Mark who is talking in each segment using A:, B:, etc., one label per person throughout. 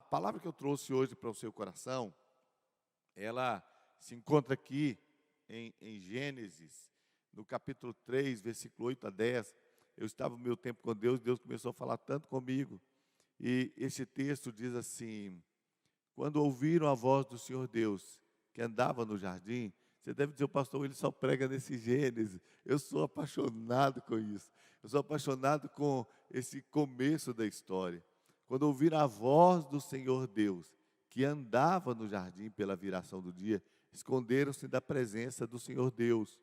A: palavra que eu trouxe hoje para o seu coração, ela se encontra aqui em Gênesis, no capítulo 3, versículo 8 a 10. Eu estava no meu tempo com Deus, Deus começou a falar tanto comigo. E esse texto diz assim: quando ouviram a voz do Senhor Deus, que andava no jardim. Você deve dizer, o pastor, ele só prega nesse Gênesis. Eu sou apaixonado com isso. Eu sou apaixonado com esse começo da história. Quando ouviram a voz do Senhor Deus, que andava no jardim pela viração do dia, esconderam-se da presença do Senhor Deus,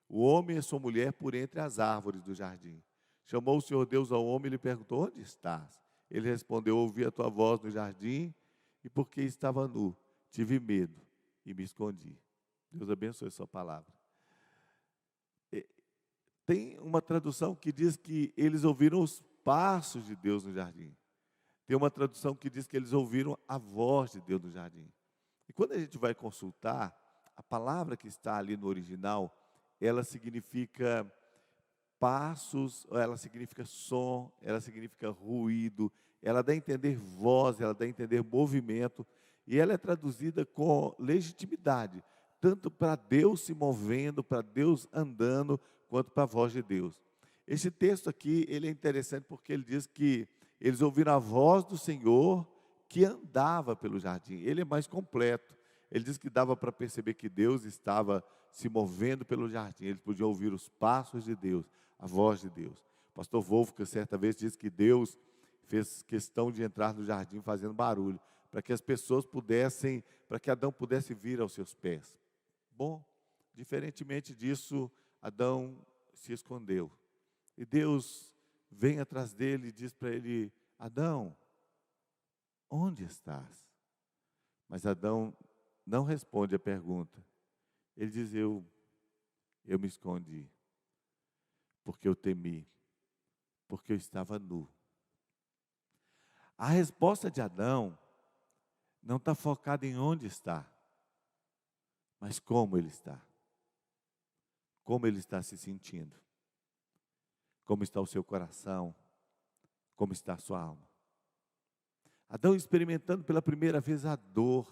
A: o homem e sua mulher, por entre as árvores do jardim. Chamou o Senhor Deus ao homem e lhe perguntou: onde estás? Ele respondeu: ouvi a tua voz no jardim, e porque estava nu, tive medo e me escondi. Deus abençoe a sua palavra. Tem uma tradução que diz que eles ouviram os passos de Deus no jardim. Tem uma tradução que diz que eles ouviram a voz de Deus no jardim. E quando a gente vai consultar, a palavra que está ali no original, ela significa passos, ela significa som, ela significa ruído, ela dá a entender voz, ela dá a entender movimento, e ela é traduzida com legitimidade, tanto para Deus se movendo, para Deus andando, quanto para a voz de Deus. Esse texto aqui, ele é interessante porque ele diz que eles ouviram a voz do Senhor que andava pelo jardim. Ele é mais completo. Ele diz que dava para perceber que Deus estava se movendo pelo jardim. Eles podiam ouvir os passos de Deus, a voz de Deus. O pastor Wolfgang, certa vez, disse que Deus fez questão de entrar no jardim fazendo barulho, para que as pessoas pudessem, para que Adão pudesse vir aos seus pés. Bom, diferentemente disso, Adão se escondeu. E Deus vem atrás dele e diz para ele: Adão, onde estás? Mas Adão não responde a pergunta. Ele diz: eu me escondi, porque eu temi, porque eu estava nu. A resposta de Adão não está focada em onde está, mas como ele está. Como ele está se sentindo. Como está o seu coração. Como está a sua alma. Adão experimentando pela primeira vez a dor,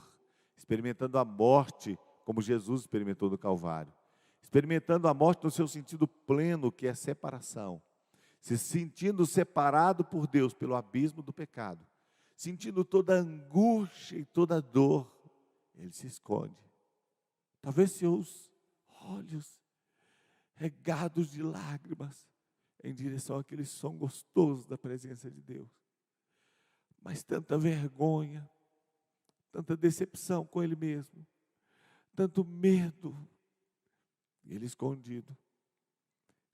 A: experimentando a morte, como Jesus experimentou no Calvário. Experimentando a morte no seu sentido pleno, que é separação. Se sentindo separado por Deus pelo abismo do pecado. Sentindo toda a angústia e toda a dor, ele se esconde. Talvez seus olhos regados de lágrimas em direção àquele som gostoso da presença de Deus. Mas tanta vergonha, tanta decepção com ele mesmo, tanto medo, ele escondido.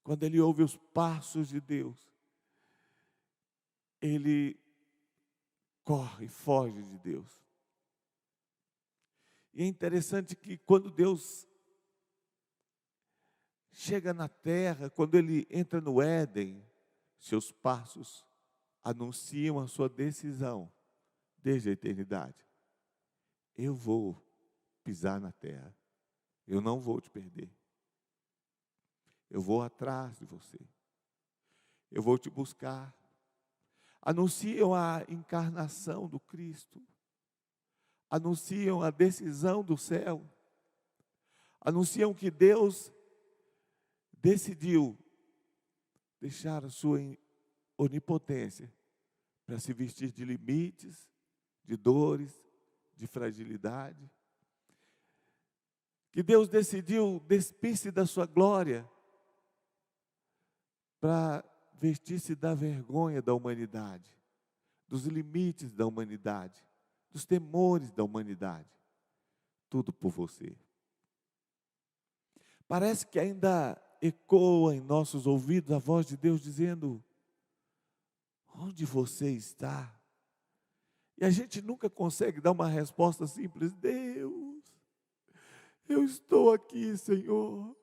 A: Quando ele ouve os passos de Deus, ele corre, foge de Deus. E é interessante que quando Deus chega na terra, quando ele entra no Éden, seus passos anunciam a sua decisão desde a eternidade. Eu vou pisar na terra, eu não vou te perder. Eu vou atrás de você, eu vou te buscar. Anunciam a encarnação do Cristo, anunciam a decisão do céu, anunciam que Deus decidiu deixar a sua onipotência para se vestir de limites, de dores, de fragilidade. Que Deus decidiu despir-se da sua glória para vestir-se da vergonha da humanidade, dos limites da humanidade, dos temores da humanidade. Tudo por você. Parece que ainda ecoa em nossos ouvidos a voz de Deus dizendo: onde você está? E a gente nunca consegue dar uma resposta simples: Deus, eu estou aqui, Senhor.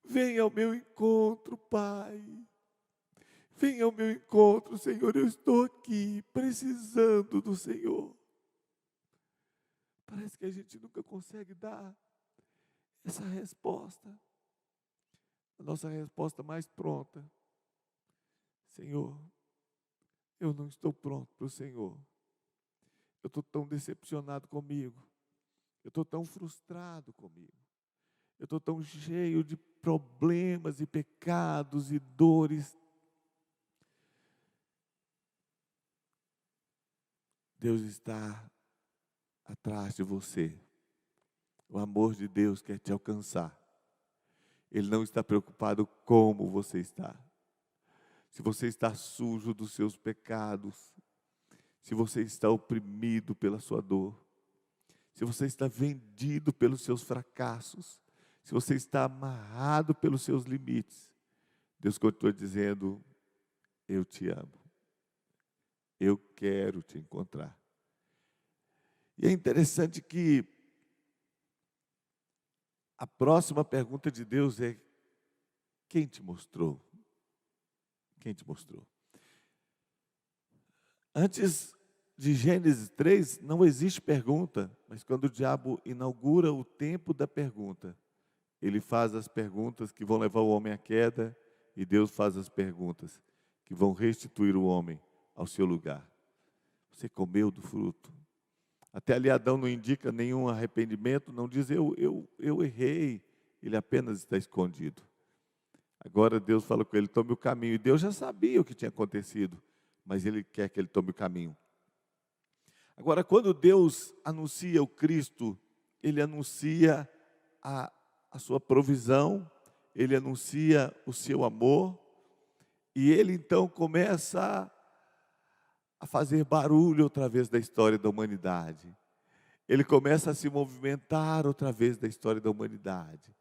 A: Venha ao meu encontro, Pai. Venha ao meu encontro, Senhor. Eu estou aqui, precisando do Senhor. Parece que a gente nunca consegue dar essa resposta. A nossa resposta mais pronta: Senhor, eu não estou pronto para o Senhor. Eu estou tão decepcionado comigo. Eu estou tão frustrado comigo. Eu estou tão cheio de problemas e pecados e dores. Deus está atrás de você. O amor de Deus quer te alcançar. Ele não está preocupado como você está. Se você está sujo dos seus pecados, se você está oprimido pela sua dor, se você está vendido pelos seus fracassos, se você está amarrado pelos seus limites, Deus continua dizendo: eu te amo. Eu quero te encontrar. E é interessante que a próxima pergunta de Deus é: quem te mostrou? Quem te mostrou? Antes de Gênesis 3, não existe pergunta, mas quando o diabo inaugura o tempo da pergunta, ele faz as perguntas que vão levar o homem à queda, e Deus faz as perguntas que vão restituir o homem ao seu lugar. Você comeu do fruto? Até ali Adão não indica nenhum arrependimento, não diz eu errei, ele apenas está escondido. Agora Deus fala com ele: tome o caminho, e Deus já sabia o que tinha acontecido, mas ele quer que ele tome o caminho. Agora, quando Deus anuncia o Cristo, ele anuncia a sua provisão, ele anuncia o seu amor, e ele então começa a fazer barulho outra vez da história da humanidade. Ele começa a se movimentar outra vez da história da humanidade.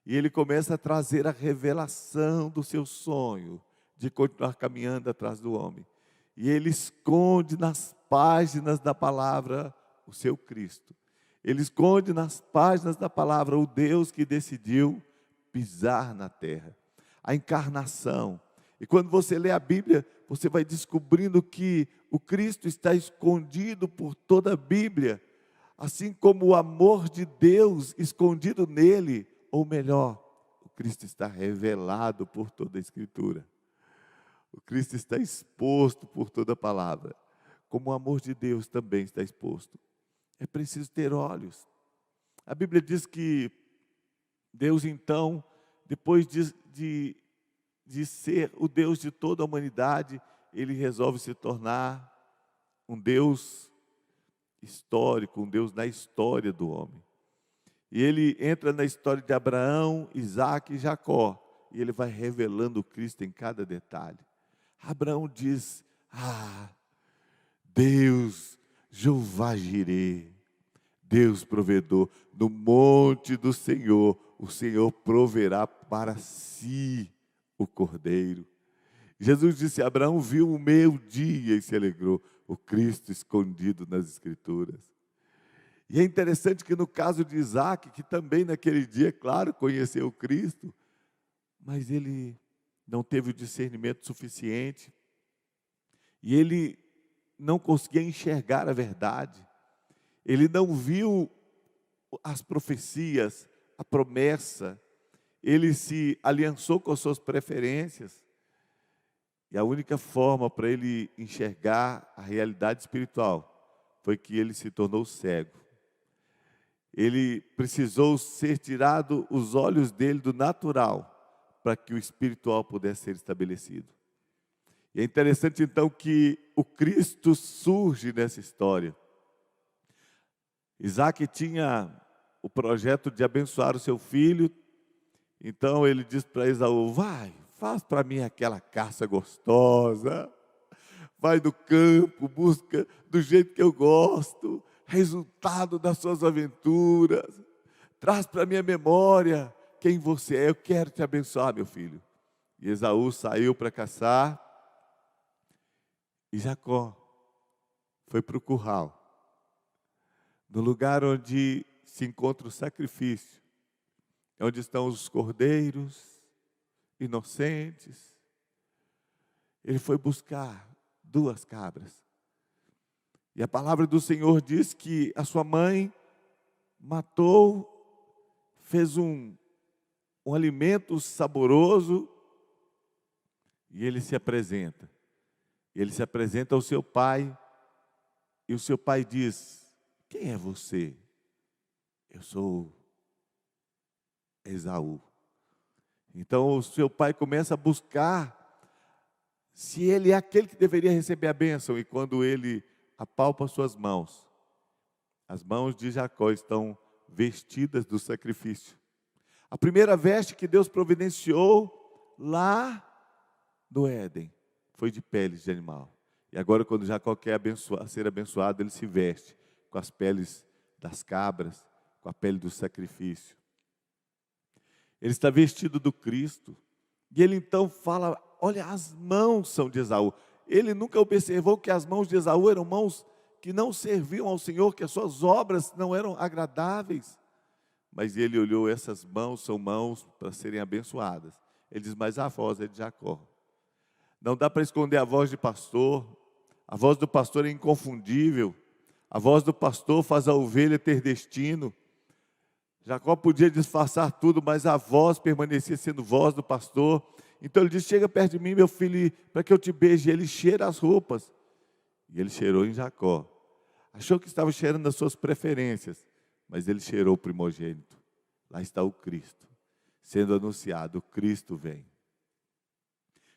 A: E ele começa a trazer a revelação do seu sonho de continuar caminhando atrás do homem. E ele esconde nas páginas da palavra o seu Cristo. Ele esconde nas páginas da palavra o Deus que decidiu pisar na terra. A encarnação. E quando você lê a Bíblia, você vai descobrindo que o Cristo está escondido por toda a Bíblia, assim como o amor de Deus escondido nele, ou melhor, o Cristo está revelado por toda a Escritura. O Cristo está exposto por toda a palavra, como o amor de Deus também está exposto. É preciso ter olhos. A Bíblia diz que Deus então, depois de ser o Deus de toda a humanidade, ele resolve se tornar um Deus histórico, um Deus na história do homem. E ele entra na história de Abraão, Isaac e Jacó, e ele vai revelando o Cristo em cada detalhe. Abraão diz: Deus, Jeová Jirê, Deus provedor, no monte do Senhor, o Senhor proverá para si o cordeiro. Jesus disse: Abraão viu o meu dia e se alegrou, o Cristo escondido nas Escrituras. E é interessante que no caso de Isaac, que também naquele dia, claro, conheceu o Cristo, mas ele não teve o discernimento suficiente, e ele não conseguia enxergar a verdade, ele não viu as profecias, a promessa, ele se aliançou com as suas preferências, e a única forma para ele enxergar a realidade espiritual foi que ele se tornou cego. Ele precisou ser tirado os olhos dele do natural, para que o espiritual pudesse ser estabelecido. E é interessante então que o Cristo surge nessa história. Isaac tinha o projeto de abençoar o seu filho, então ele diz para Esaú: vai, faz para mim aquela caça gostosa, vai no campo, busca do jeito que eu gosto, resultado das suas aventuras, traz para minha memória quem você é, eu quero te abençoar, meu filho. E Esaú saiu para caçar, e Jacó foi para o curral, no lugar onde se encontra o sacrifício, onde estão os cordeiros inocentes. Ele foi buscar 2 cabras. E a palavra do Senhor diz que a sua mãe matou, fez um alimento saboroso, e ele se apresenta. E ele se apresenta ao seu pai, e o seu pai diz: quem é você? Eu sou Esaú. Então o seu pai começa a buscar se ele é aquele que deveria receber a bênção. E quando ele apalpa suas mãos, as mãos de Jacó estão vestidas do sacrifício. A primeira veste que Deus providenciou lá no Éden foi de peles de animal. E agora, quando Jacó quer ser abençoado, ele se veste com as peles das cabras, com a pele do sacrifício. Ele está vestido do Cristo. E ele então fala: olha, as mãos são de Esaú. Ele nunca observou que as mãos de Esaú eram mãos que não serviam ao Senhor, que as suas obras não eram agradáveis. Mas ele olhou: essas mãos são mãos para serem abençoadas. Ele diz: mas a voz é de Jacó. Não dá para esconder a voz de pastor. A voz do pastor é inconfundível. A voz do pastor faz a ovelha ter destino. Jacó podia disfarçar tudo, mas a voz permanecia sendo voz do pastor. Então ele disse: chega perto de mim, meu filho, para que eu te beije. E ele cheira as roupas. E ele cheirou em Jacó. Achou que estava cheirando as suas preferências, mas ele cheirou o primogênito. Lá está o Cristo, sendo anunciado: o Cristo vem.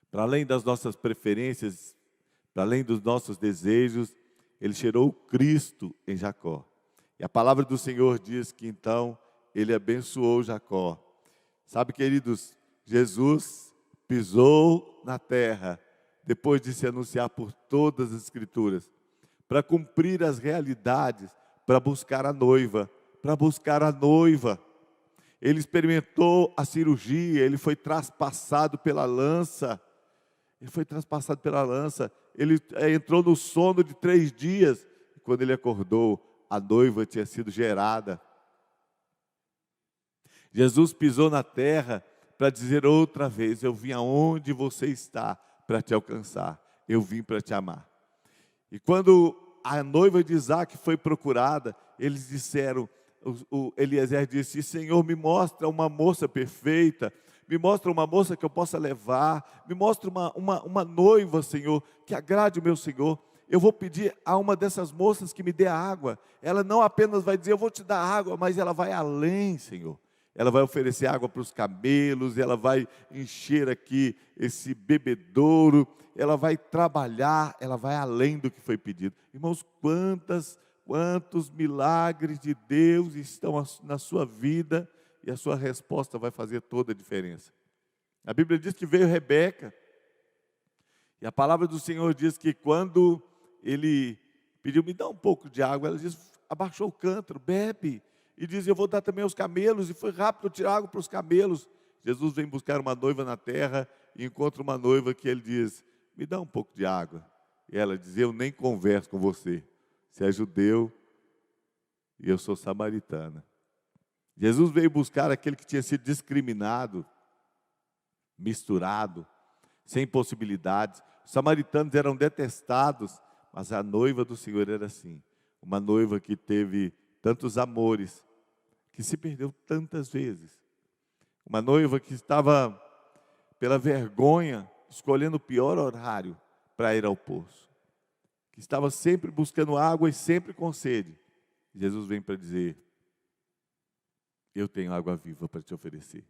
A: Para além das nossas preferências, para além dos nossos desejos, ele cheirou o Cristo em Jacó. E a palavra do Senhor diz que então ele abençoou Jacó. Sabe, queridos, Jesus pisou na terra, depois de se anunciar por todas as Escrituras, para cumprir as realidades, para buscar a noiva, Ele experimentou a cirurgia, ele foi traspassado pela lança. Ele entrou no sono de 3 dias. E quando ele acordou, a noiva tinha sido gerada. Jesus pisou na terra para dizer outra vez: eu vim aonde você está para te alcançar. Eu vim para te amar. E quando a noiva de Isaac foi procurada, eles disseram, Eliezer disse: Senhor, me mostra uma moça perfeita, me mostra uma moça que eu possa levar, me mostra uma noiva, Senhor, que agrade o meu Senhor. Eu vou pedir a uma dessas moças que me dê a água. Ela não apenas vai dizer: eu vou te dar água, mas ela vai além, Senhor. Ela vai oferecer água para os camelos, ela vai encher aqui esse bebedouro, ela vai trabalhar, ela vai além do que foi pedido. Irmãos, quantos milagres de Deus estão na sua vida, e a sua resposta vai fazer toda a diferença. A Bíblia diz que veio Rebeca, e a palavra do Senhor diz que quando ele pediu: me dá um pouco de água, ela diz: abaixou o cântaro, bebe. E diz: eu vou dar também aos camelos. E foi rápido tirar água para os camelos. Jesus vem buscar uma noiva na terra e encontra uma noiva que ele diz: me dá um pouco de água. E ela diz: eu nem converso com você. Você é judeu e eu sou samaritana. Jesus veio buscar aquele que tinha sido discriminado, misturado, sem possibilidades. Os samaritanos eram detestados, mas a noiva do Senhor era assim. Uma noiva que teve tantos amores, que se perdeu tantas vezes. Uma noiva que estava, pela vergonha, escolhendo o pior horário para ir ao poço. Que estava sempre buscando água e sempre com sede. Jesus vem para dizer: eu tenho água viva para te oferecer.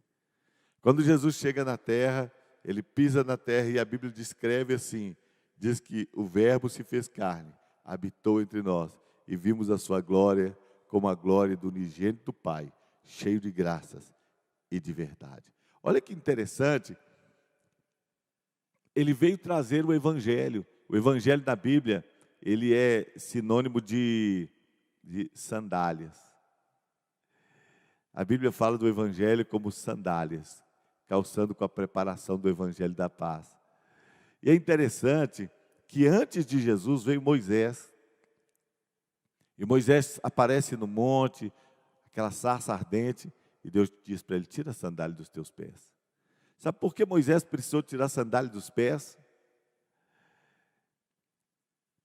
A: Quando Jesus chega na terra, ele pisa na terra e a Bíblia descreve assim, diz que o Verbo se fez carne, habitou entre nós e vimos a sua glória como a glória do unigênito Pai, cheio de graças e de verdade. Olha que interessante, ele veio trazer o Evangelho. O Evangelho da Bíblia, ele é sinônimo de sandálias. A Bíblia fala do Evangelho como sandálias, calçando com a preparação do Evangelho da paz. E é interessante que antes de Jesus veio Moisés. E Moisés aparece no monte, aquela sarça ardente, e Deus diz para ele: tira a sandália dos teus pés. Sabe por que Moisés precisou tirar a sandália dos pés?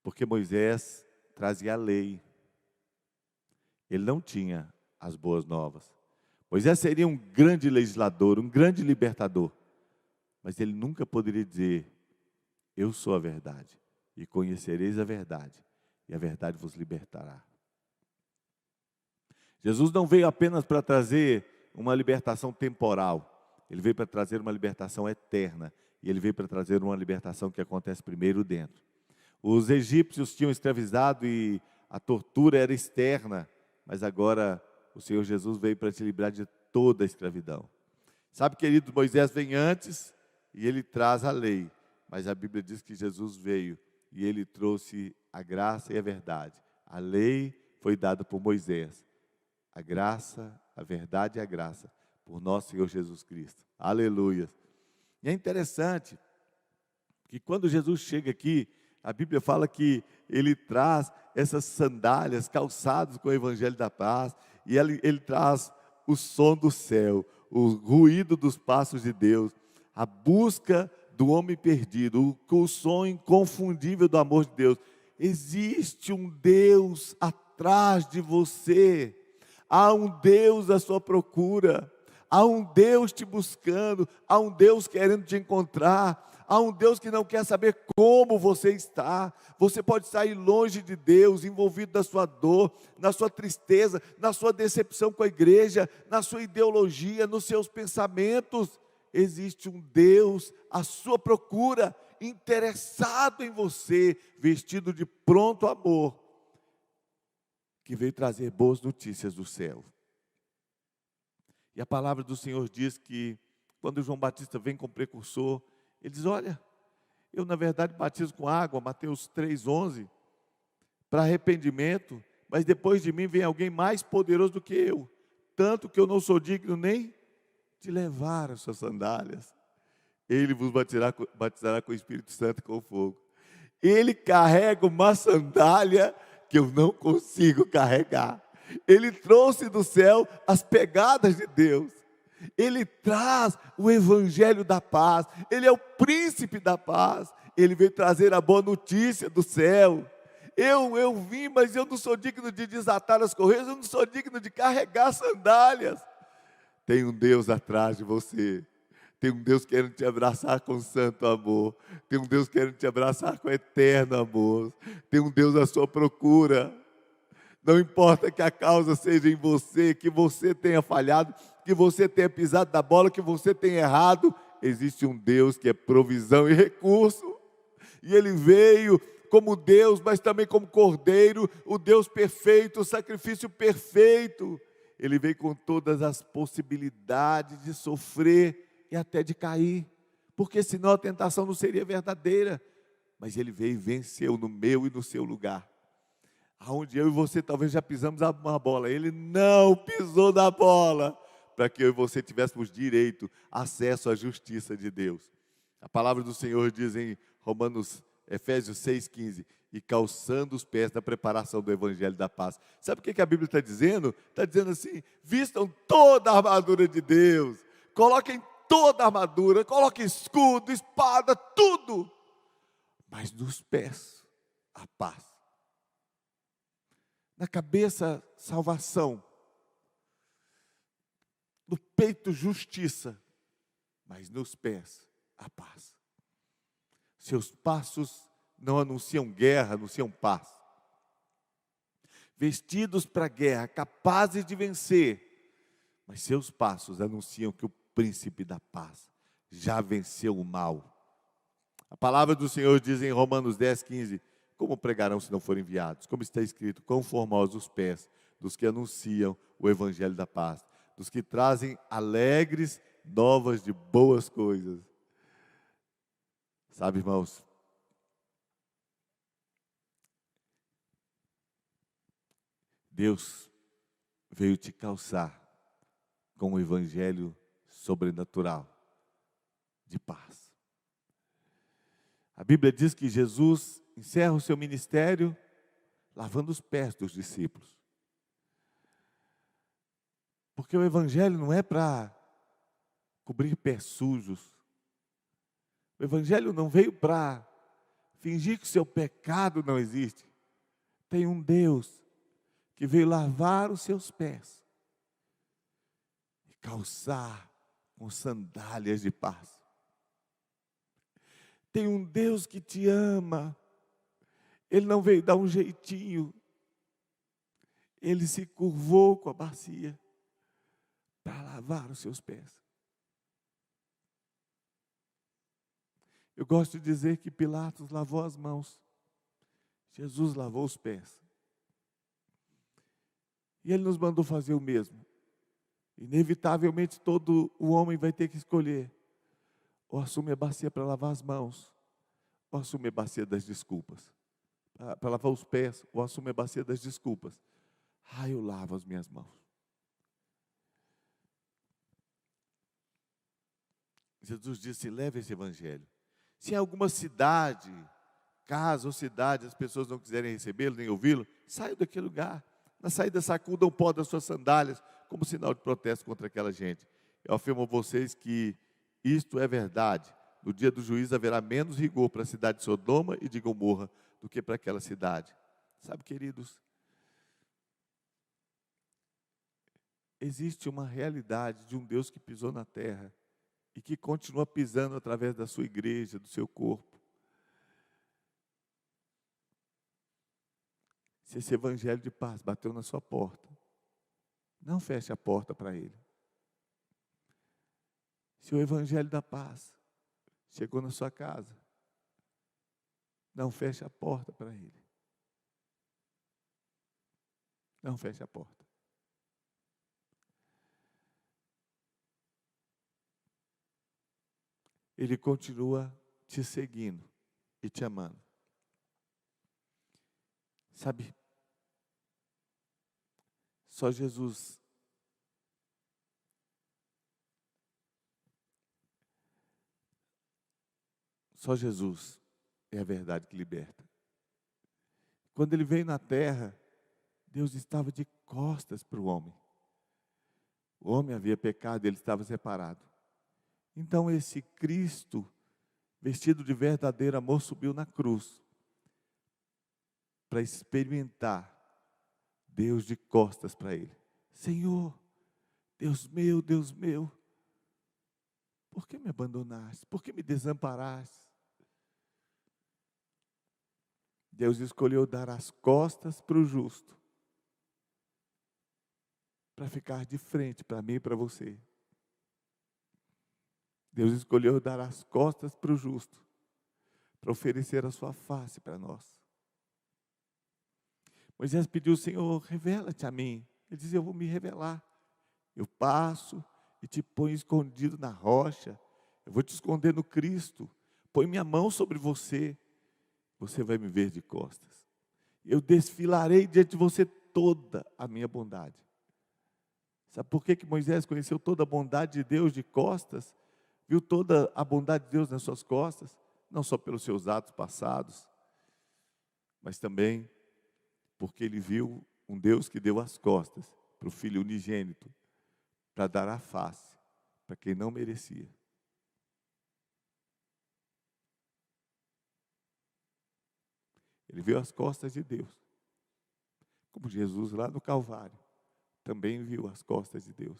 A: Porque Moisés trazia a lei. Ele não tinha as boas novas. Moisés seria um grande legislador, um grande libertador, mas ele nunca poderia dizer: eu sou a verdade, e conhecereis a verdade, e a verdade vos libertará. Jesus não veio apenas para trazer uma libertação temporal, ele veio para trazer uma libertação eterna, e ele veio para trazer uma libertação que acontece primeiro dentro. Os egípcios tinham escravizado e a tortura era externa, mas agora o Senhor Jesus veio para te livrar de toda a escravidão. Sabe, querido, Moisés vem antes e ele traz a lei, mas a Bíblia diz que Jesus veio e ele trouxe a graça e a verdade. A lei foi dada por Moisés, a graça, a verdade e a graça por nosso Senhor Jesus Cristo. Aleluia. E é interessante que quando Jesus chega aqui, a Bíblia fala que ele traz essas sandálias, calçados com o Evangelho da Paz, e ele traz o som do céu, o ruído dos passos de Deus, a busca do homem perdido, o som inconfundível do amor de Deus. Existe um Deus atrás de você, há um Deus à sua procura, há um Deus te buscando, há um Deus querendo te encontrar, há um Deus que não quer saber como você está. Você pode sair longe de Deus, envolvido na sua dor, na sua tristeza, na sua decepção com a igreja, na sua ideologia, nos seus pensamentos. Existe um Deus à sua procura, interessado em você, vestido de pronto amor, que veio trazer boas notícias do céu. E a palavra do Senhor diz que, quando João Batista vem com o precursor, ele diz: olha, eu na verdade batizo com água, Mateus 3,11, para arrependimento, mas depois de mim vem alguém mais poderoso do que eu, tanto que eu não sou digno nem de levar as suas sandálias. Ele vos batizará com o Espírito Santo e com fogo. Ele carrega uma sandália que eu não consigo carregar. Ele trouxe do céu as pegadas de Deus. Ele traz o Evangelho da paz. Ele é o príncipe da paz. Ele veio trazer a boa notícia do céu. Eu vim, mas eu não sou digno de desatar as correias, eu não sou digno de carregar sandálias. Tem um Deus atrás de você. Tem um Deus querendo te abraçar com santo amor. Tem um Deus querendo te abraçar com eterno amor. Tem um Deus à sua procura. Não importa que a causa seja em você, que você tenha falhado, que você tenha pisado da bola, que você tenha errado. Existe um Deus que é provisão e recurso. E Ele veio como Deus, mas também como Cordeiro, o Deus perfeito, o sacrifício perfeito. Ele veio com todas as possibilidades de sofrer e até de cair, porque senão a tentação não seria verdadeira. Mas Ele veio e venceu no meu e no seu lugar. Aonde eu e você talvez já pisamos uma bola, Ele não pisou na bola, para que eu e você tivéssemos direito, acesso à justiça de Deus. A palavra do Senhor diz em Efésios 6,15, e calçando os pés da preparação do Evangelho da paz. Sabe o que a Bíblia está dizendo? Está dizendo assim: vistam toda a armadura de Deus, coloquem toda a armadura, coloquem escudo, espada, tudo, mas nos pés, a paz. Na cabeça, salvação. No peito, justiça. Mas nos pés, a paz. Seus passos não anunciam guerra, anunciam paz. Vestidos para a guerra, capazes de vencer. Mas seus passos anunciam que o príncipe da paz já venceu o mal. A palavra do Senhor diz em Romanos 10,15, como pregarão se não forem enviados? Como está escrito, quão formosos os pés dos que anunciam o Evangelho da paz, dos que trazem alegres novas de boas coisas. Sabe, irmãos, Deus veio te calçar com o Evangelho sobrenatural de paz. A Bíblia diz que Jesus encerra o seu ministério lavando os pés dos discípulos. Porque o Evangelho não é para cobrir pés sujos. O Evangelho não veio para fingir que o seu pecado não existe. Tem um Deus que veio lavar os seus pés e calçar com sandálias de paz. Tem um Deus que te ama. Ele não veio dar um jeitinho. Ele se curvou com a bacia para lavar os seus pés. Eu gosto de dizer que Pilatos lavou as mãos. Jesus lavou os pés. E Ele nos mandou fazer o mesmo. Inevitavelmente todo o homem vai ter que escolher. Ou assume a bacia para lavar as mãos, ou assume a bacia das desculpas. Para lavar os pés, ou assume a bacia das desculpas. Eu lavo as minhas mãos. Jesus disse, leve esse evangelho. Se em alguma cidade, casa ou cidade, as pessoas não quiserem recebê-lo, nem ouvi-lo, saia daquele lugar. Na saída, sacudam o pó das suas sandálias, como sinal de protesto contra aquela gente. Eu afirmo a vocês que isto é verdade. No dia do juízo haverá menos rigor para a cidade de Sodoma e de Gomorra do que para aquela cidade. Sabe, queridos, existe uma realidade de um Deus que pisou na terra e que continua pisando através da sua igreja, do seu corpo. Se esse evangelho de paz bateu na sua porta, não feche a porta para ele. Se o evangelho da paz chegou na sua casa, não feche a porta para ele. Não feche a porta. Ele continua te seguindo e te amando. Sabe, só Jesus é a verdade que liberta. Quando ele veio na terra, Deus estava de costas para o homem. O homem havia pecado, ele estava separado. Então esse Cristo, vestido de verdadeiro amor, subiu na cruz para experimentar Deus de costas para ele. Senhor, Deus meu, por que me abandonaste? Por que me desamparaste? Deus escolheu dar as costas para o justo, para ficar de frente para mim e para você. Deus escolheu dar as costas para o justo, para oferecer a sua face para nós. Moisés pediu, Senhor, revela-te a mim. Ele dizia, eu vou me revelar. Eu passo e te ponho escondido na rocha. Eu vou te esconder no Cristo. Põe minha mão sobre você. Você vai me ver de costas. Eu desfilarei diante de você toda a minha bondade. Sabe por que Moisés conheceu toda a bondade de Deus de costas? Viu toda a bondade de Deus nas suas costas? Não só pelos seus atos passados, mas também porque ele viu um Deus que deu as costas para o Filho unigênito, para dar a face para quem não merecia. Ele viu as costas de Deus, como Jesus lá no Calvário também viu as costas de Deus.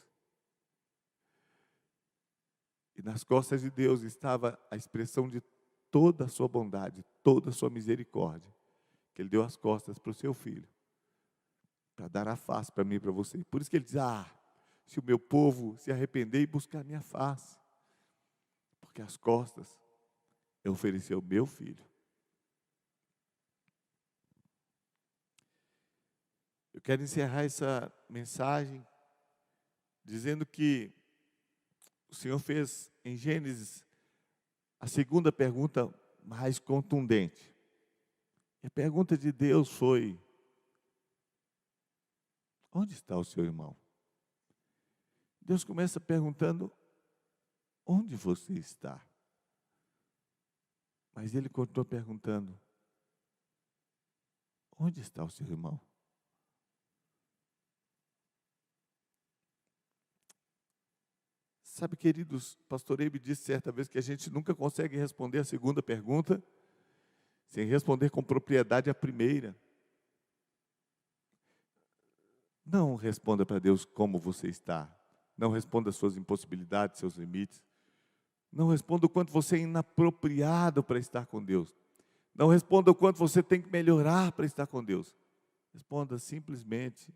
A: E nas costas de Deus estava a expressão de toda a sua bondade, toda a sua misericórdia, que Ele deu as costas para o seu Filho, para dar a face para mim e para você. Por isso que Ele diz, se o meu povo se arrepender e buscar a minha face, porque as costas eu ofereci ao meu Filho. Eu quero encerrar essa mensagem dizendo que o Senhor fez em Gênesis a segunda pergunta mais contundente. E a pergunta de Deus foi: onde está o seu irmão? Deus começa perguntando: onde você está? Mas Ele continua perguntando: onde está o seu irmão? Sabe, queridos, pastor Eibe disse certa vez que a gente nunca consegue responder a segunda pergunta sem responder com propriedade a primeira. Não responda para Deus como você está. Não responda as suas impossibilidades, seus limites. Não responda o quanto você é inapropriado para estar com Deus. Não responda o quanto você tem que melhorar para estar com Deus. Responda simplesmente: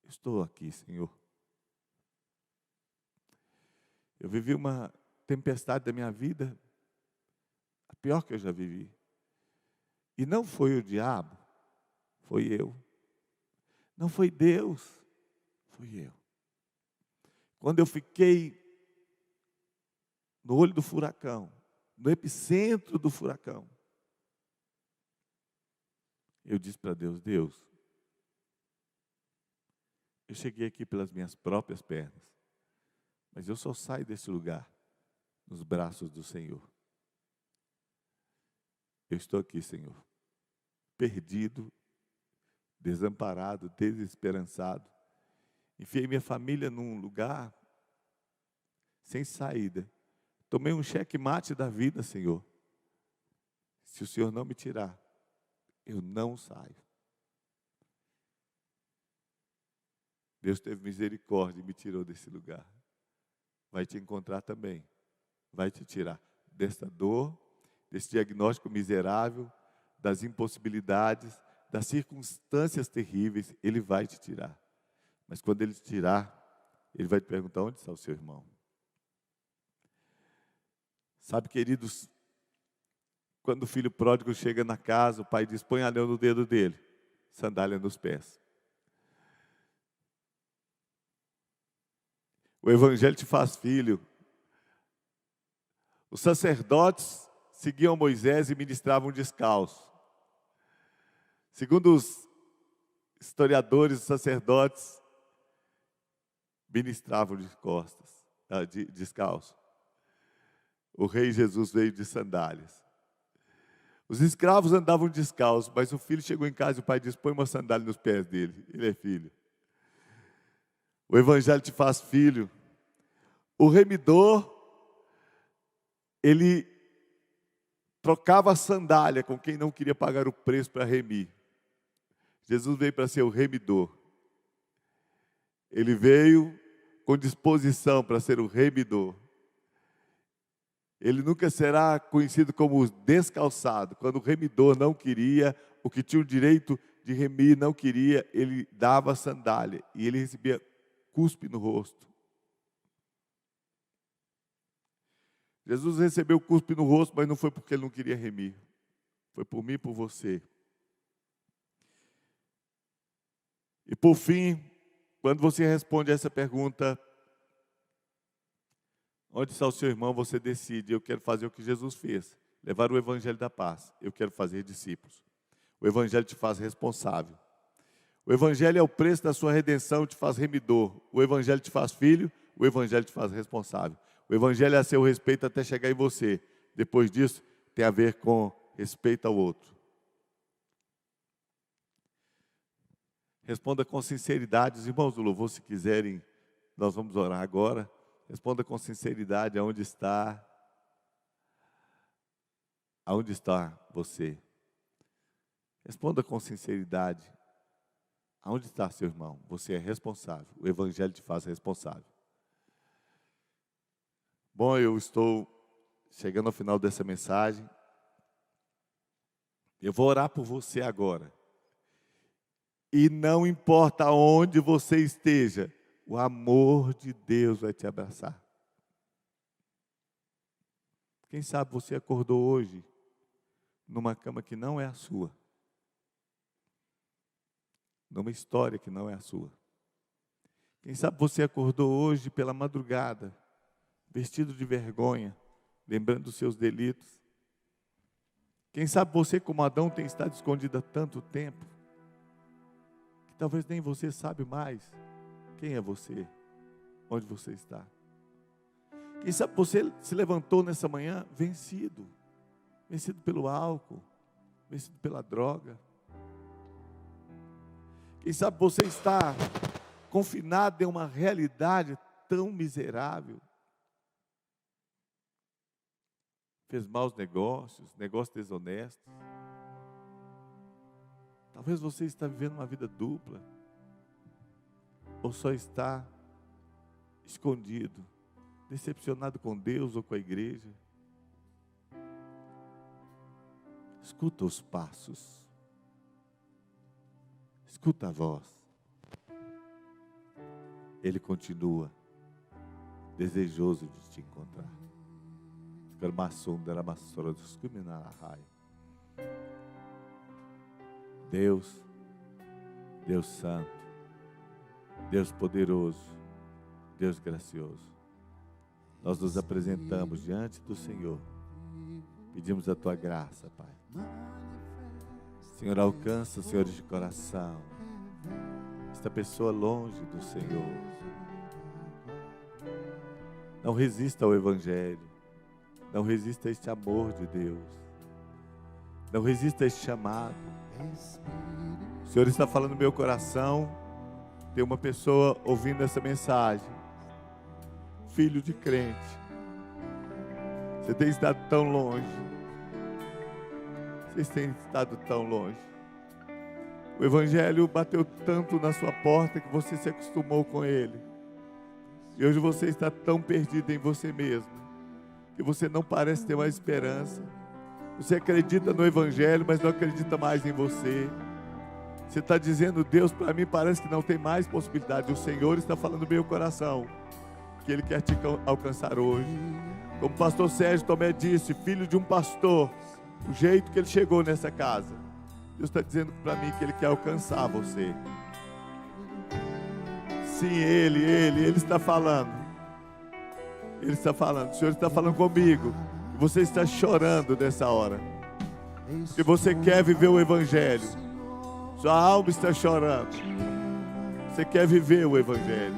A: estou aqui, Senhor. Eu vivi uma tempestade da minha vida, a pior que eu já vivi. E não foi o diabo, foi eu. Não foi Deus, fui eu. Quando eu fiquei no olho do furacão, no epicentro do furacão, eu disse para Deus: Deus, eu cheguei aqui pelas minhas próprias pernas, mas eu só saio desse lugar nos braços do Senhor. Eu estou aqui, Senhor, perdido, desamparado, desesperançado. Enfiei minha família num lugar sem saída. Tomei um checkmate da vida, Senhor. Se o Senhor não me tirar, eu não saio. Deus teve misericórdia e me tirou desse lugar. Vai te encontrar também. Vai te tirar dessa dor, desse diagnóstico miserável, das impossibilidades, das circunstâncias terríveis. Ele vai te tirar. Mas quando Ele te tirar, Ele vai te perguntar: onde está o seu irmão? Sabe, queridos, quando o filho pródigo chega na casa, o pai diz: põe anel no dedo dele, sandália nos pés. O evangelho te faz filho. Os sacerdotes seguiam Moisés e ministravam descalços. Segundo os historiadores, os sacerdotes ministravam de costas, descalço. O rei Jesus veio de sandálias. Os escravos andavam descalços, mas o filho chegou em casa e o pai disse: põe uma sandália nos pés dele, ele é filho. O evangelho te faz filho. O remidor, ele trocava a sandália com quem não queria pagar o preço para remir. Jesus veio para ser o remidor. Ele veio com disposição para ser o remidor. Ele nunca será conhecido como descalçado. Quando o remidor não queria, o que tinha o direito de remir não queria, ele dava a sandália e ele recebia cuspe no rosto. Jesus recebeu cuspe no rosto, mas não foi porque ele não queria remir. Foi por mim e por você. E por fim, quando você responde a essa pergunta: onde está o seu irmão? Você decide: eu quero fazer o que Jesus fez, levar o evangelho da paz. Eu quero fazer discípulos. O evangelho te faz responsável. O evangelho é o preço da sua redenção, te faz remidor. O evangelho te faz filho, o evangelho te faz responsável. O evangelho é a seu respeito até chegar em você. Depois disso, tem a ver com respeito ao outro. Responda com sinceridade. Os irmãos do louvor, se quiserem, nós vamos orar agora. Responda com sinceridade: aonde está? Aonde está você? Responda com sinceridade: aonde está seu irmão? Você é responsável. O evangelho te faz responsável. Bom, eu estou chegando ao final dessa mensagem. Eu vou orar por você agora. E não importa onde você esteja, o amor de Deus vai te abraçar. Quem sabe você acordou hoje numa cama que não é a sua, numa história que não é a sua. Quem sabe você acordou hoje pela madrugada, vestido de vergonha, lembrando dos seus delitos. Quem sabe você, como Adão, tem estado escondido há tanto tempo, que talvez nem você sabe mais quem é você, onde você está. Quem sabe você se levantou nessa manhã vencido pelo álcool, vencido pela droga. Quem sabe você está confinado em uma realidade tão miserável. Fez maus negócios, negócios desonestos. Talvez você está vivendo uma vida dupla, ou só está escondido, decepcionado com Deus ou com a igreja. Escuta os passos. Escuta a voz. Ele continua desejoso de te encontrar. Deus, Deus Santo, Deus poderoso, Deus gracioso, nós nos apresentamos diante do Senhor, pedimos a Tua graça, Pai. Senhor, alcança, senhores de coração, esta pessoa longe do Senhor. Não resista ao Evangelho, não resista a este amor de Deus, não resista a este chamado. O Senhor está falando no meu coração, tem uma pessoa ouvindo essa mensagem, filho de crente, você tem estado tão longe, vocês têm estado tão longe, o Evangelho bateu tanto na sua porta que você se acostumou com ele, e hoje você está tão perdido em você mesmo, que você não parece ter mais esperança. Você acredita no Evangelho, mas não acredita mais em você. Você está dizendo, Deus, para mim parece que não tem mais possibilidade. O Senhor está falando no meu coração, que Ele quer te alcançar hoje. Como o pastor Sérgio Tomé disse, filho de um pastor, o jeito que ele chegou nessa casa, Deus está dizendo para mim que Ele quer alcançar você. Sim, Ele está falando. Ele está falando, o Senhor está falando comigo. Você está chorando nessa hora, porque você quer viver o Evangelho. Sua alma está chorando. Você quer viver o Evangelho,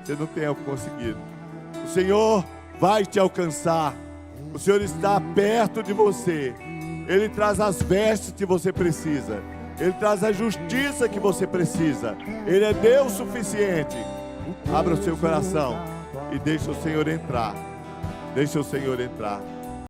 A: você não tem conseguido. O Senhor vai te alcançar. O Senhor está perto de você. Ele traz as vestes que você precisa. Ele traz a justiça que você precisa. Ele é Deus suficiente. Abra o seu coração e deixa o Senhor entrar. Deixa o Senhor entrar.